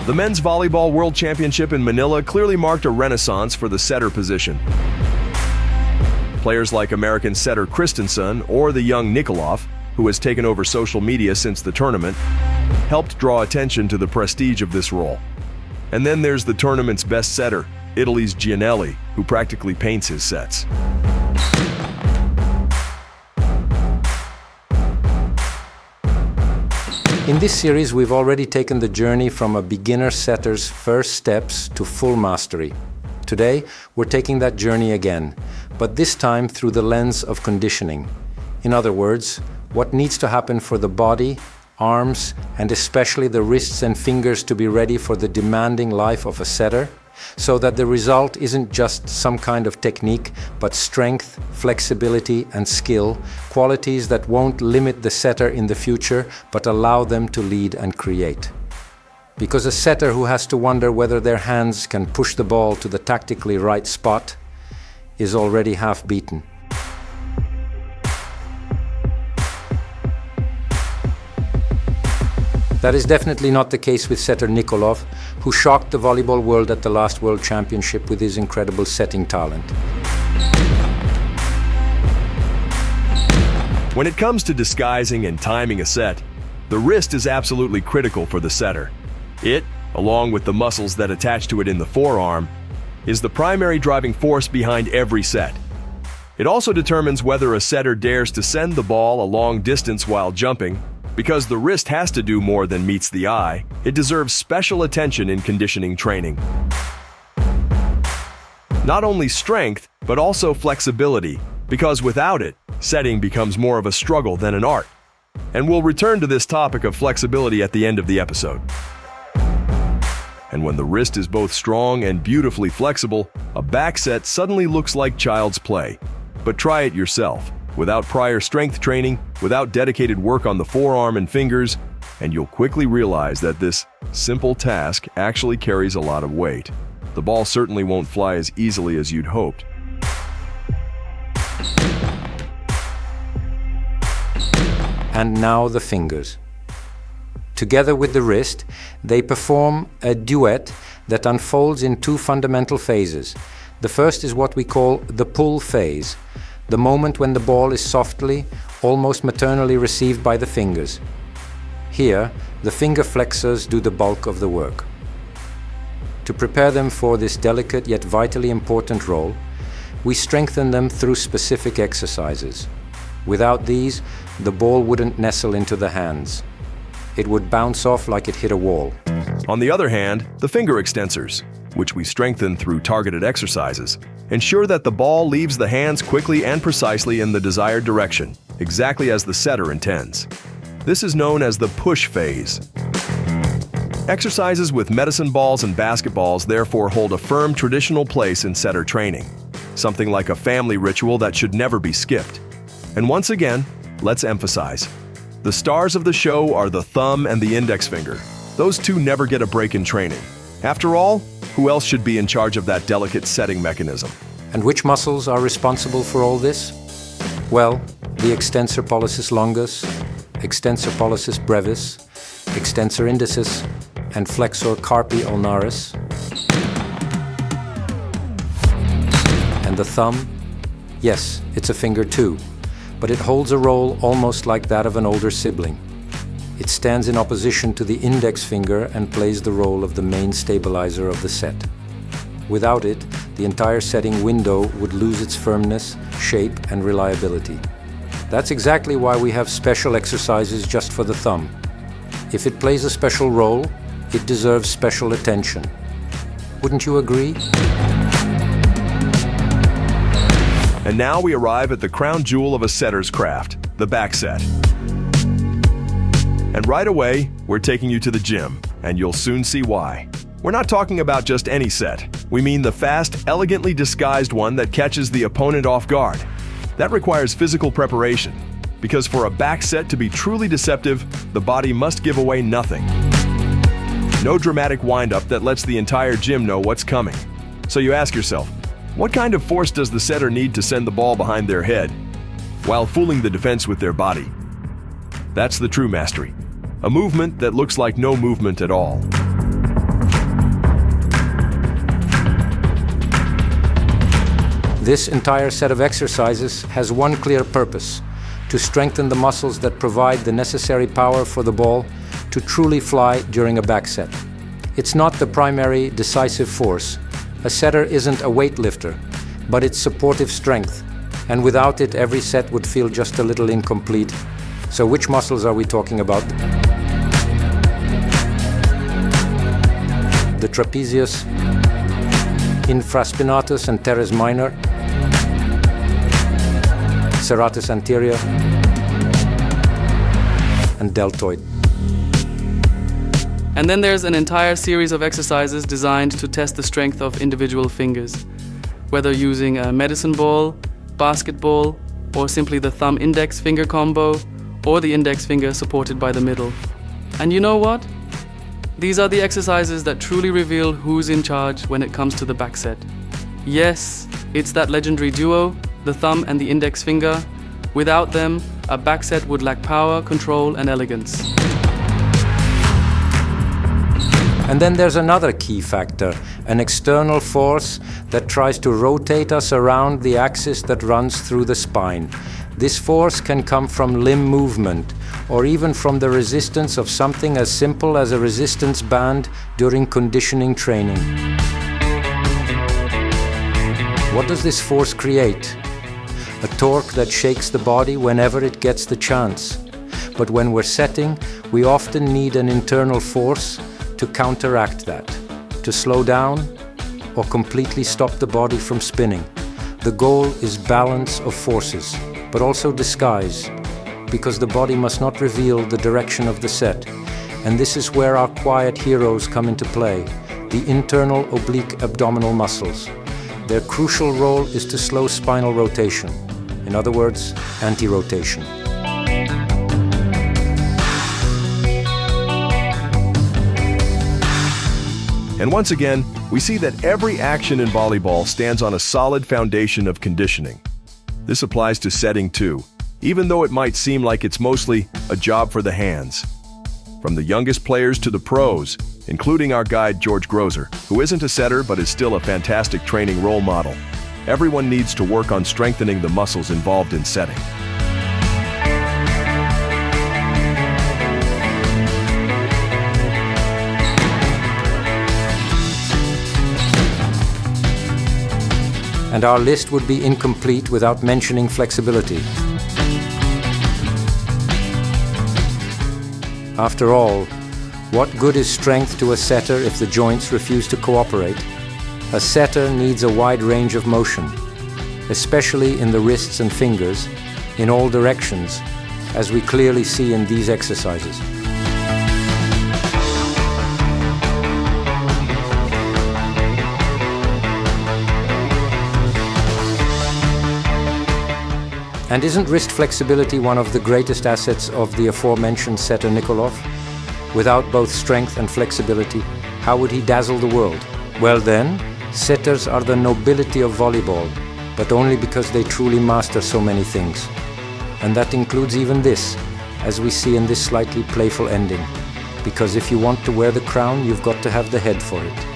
The Men's Volleyball World Championship in Manila clearly marked a renaissance for the setter position. Players like American setter Christensen or the young Nikolov, who has taken over social media since the tournament, helped draw attention to the prestige of this role. And then there's the tournament's best setter, Italy's Giannelli, who practically paints his sets. In this series, we've already taken the journey from a beginner setter's first steps to full mastery. Today, we're taking that journey again, but this time through the lens of conditioning. In other words, what needs to happen for the body, arms, and especially the wrists and fingers to be ready for the demanding life of a setter, so that the result isn't just some kind of technique, but strength, flexibility, and skill, qualities that won't limit the setter in the future, but allow them to lead and create. Because a setter who has to wonder whether their hands can push the ball to the tactically right spot is already half beaten. That is definitely not the case with setter Nikolov, who shocked the volleyball world at the last World Championship with his incredible setting talent. When it comes to disguising and timing a set, the wrist is absolutely critical for the setter. It, along with the muscles that attach to it in the forearm, is the primary driving force behind every set. It also determines whether a setter dares to send the ball a long distance while jumping. Because the wrist has to do more than meets the eye, it deserves special attention in conditioning training. Not only strength, but also flexibility, because without it, setting becomes more of a struggle than an art. And we'll return to this topic of flexibility at the end of the episode. And when the wrist is both strong and beautifully flexible, a back set suddenly looks like child's play. But try it yourself. Without prior strength training, without dedicated work on the forearm and fingers, and you'll quickly realize that this simple task actually carries a lot of weight. The ball certainly won't fly as easily as you'd hoped. And now the fingers. Together with the wrist, they perform a duet that unfolds in two fundamental phases. The first is what we call the pull phase. The moment when the ball is softly, almost maternally received by the fingers. Here, the finger flexors do the bulk of the work. To prepare them for this delicate yet vitally important role, we strengthen them through specific exercises. Without these, the ball wouldn't nestle into the hands. It would bounce off like it hit a wall. On the other hand, the finger extensors, which we strengthen through targeted exercises, ensure that the ball leaves the hands quickly and precisely in the desired direction, exactly as the setter intends. This is known as the push phase. Exercises with medicine balls and basketballs therefore hold a firm traditional place in setter training, something like a family ritual that should never be skipped. And once again, let's emphasize, the stars of the show are the thumb and the index finger. Those two never get a break in training. After all, who else should be in charge of that delicate setting mechanism? And which muscles are responsible for all this? Well, the extensor pollicis longus, extensor pollicis brevis, extensor indicis, and flexor carpi ulnaris. And the thumb? Yes, it's a finger too, but it holds a role almost like that of an older sibling. It stands in opposition to the index finger and plays the role of the main stabilizer of the set. Without it, the entire setting window would lose its firmness, shape, and reliability. That's exactly why we have special exercises just for the thumb. If it plays a special role, it deserves special attention. Wouldn't you agree? And now we arrive at the crown jewel of a setter's craft, the back set. And right away, we're taking you to the gym, and you'll soon see why. We're not talking about just any set. We mean the fast, elegantly disguised one that catches the opponent off guard. That requires physical preparation, because for a back set to be truly deceptive, the body must give away nothing. No dramatic wind-up that lets the entire gym know what's coming. So you ask yourself, what kind of force does the setter need to send the ball behind their head, while fooling the defense with their body? That's the true mastery. A movement that looks like no movement at all. This entire set of exercises has one clear purpose: to strengthen the muscles that provide the necessary power for the ball to truly fly during a back set. It's not the primary decisive force. A setter isn't a weightlifter, but it's supportive strength, and without it every set would feel just a little incomplete. So which muscles are we talking about? The trapezius, infraspinatus and teres minor, serratus anterior, and deltoid. And then there's an entire series of exercises designed to test the strength of individual fingers, whether using a medicine ball, basketball, or simply the thumb-index finger combo, or the index finger supported by the middle. And you know what? These are the exercises that truly reveal who's in charge when it comes to the back set. Yes, it's that legendary duo, the thumb and the index finger. Without them, a back set would lack power, control, and elegance. And then there's another key factor, an external force that tries to rotate us around the axis that runs through the spine. This force can come from limb movement, or even from the resistance of something as simple as a resistance band during conditioning training. What does this force create? A torque that shakes the body whenever it gets the chance. But when we're setting, we often need an internal force to counteract that, to slow down or completely stop the body from spinning. The goal is balance of forces, but also disguise, because the body must not reveal the direction of the set. And this is where our quiet heroes come into play, the internal oblique abdominal muscles. Their crucial role is to slow spinal rotation, in other words, anti-rotation. And once again, we see that every action in volleyball stands on a solid foundation of conditioning. This applies to setting too, even though it might seem like it's mostly a job for the hands. From the youngest players to the pros, including our guide George Grozer, who isn't a setter but is still a fantastic training role model, everyone needs to work on strengthening the muscles involved in setting. And our list would be incomplete without mentioning flexibility. After all, what good is strength to a setter if the joints refuse to cooperate? A setter needs a wide range of motion, especially in the wrists and fingers, in all directions, as we clearly see in these exercises. And isn't wrist flexibility one of the greatest assets of the aforementioned setter Nikolov? Without both strength and flexibility, how would he dazzle the world? Well then, setters are the nobility of volleyball, but only because they truly master so many things. And that includes even this, as we see in this slightly playful ending. Because if you want to wear the crown, you've got to have the head for it.